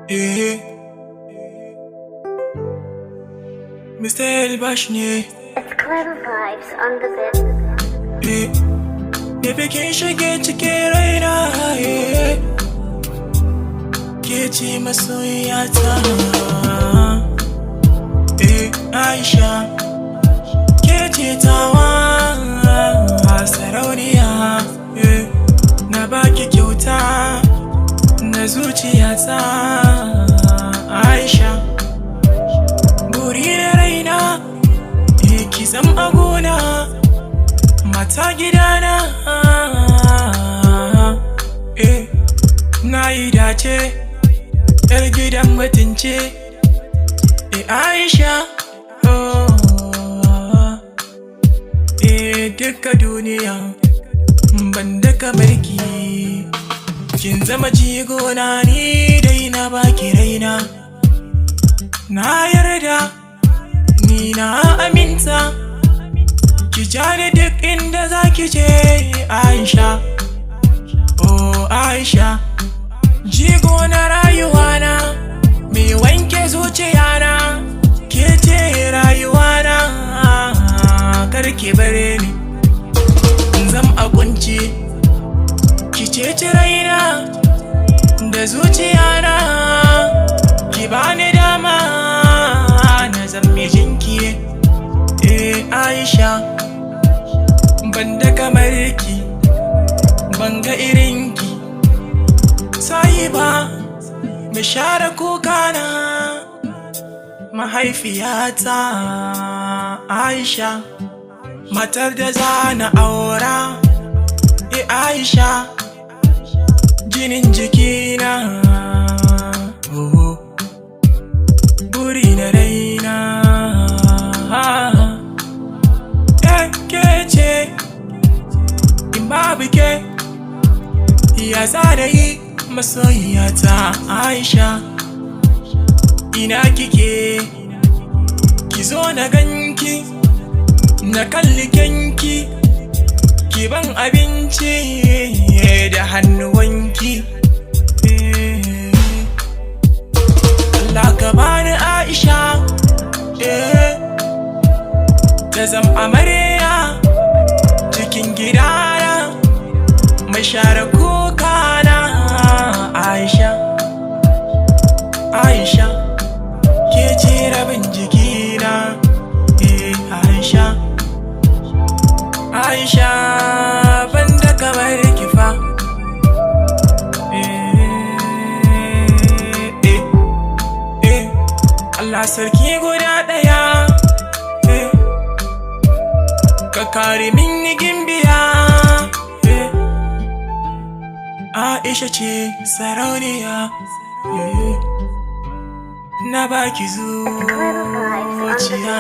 Eh, Mr. Elbash ne. It's Clever Vibes on the bit. Da bikin shige cikin raina, ke ce masoyiyata. Aisha, ke ce tawa sarauniya. Na baki kyauta na zuciyata. Aisha, buri na raina, ki zam a gona, mata gidana. Na yi dace, yar gidan mutunci. Aisha, duka duniya ban da kamar ki. Kin zama jigona, ni dai na baki raina. Na yarda, ni na aminta, ki jani duk inda za ki je. Aisha, oh Aisha, jigo na rayuwana, mai wanke zuciyana, ke ce rayuwana. Karki bare ni in zam a kunci, ki ceci raina da zuciyana, ki bani dama na zam mijinki. Aisha, ban da kamar ki, ban ga irinki, sai ba mai share kukana, mahaifiyata. Aisha, matar da za na aura. Aisha, jinin jikina, buri na raina. Ke ce, in babu ke ya zanayi masoyiyata. Aisha, ina kike, ki zo na ganki, na kalli kyanki, ki ban abinci da hannuwanki. Allah ka bani Aisha, ta zam amarya cikin gidana, mai share kukana. Aisha, Aisha, ke ce rabin jikina. Aisha, Aisha, ban da kamar kifa. Allah sarki guda ɗaya, ka kare min gimbiya. Aisha ce sarauniya, na baki zuciya.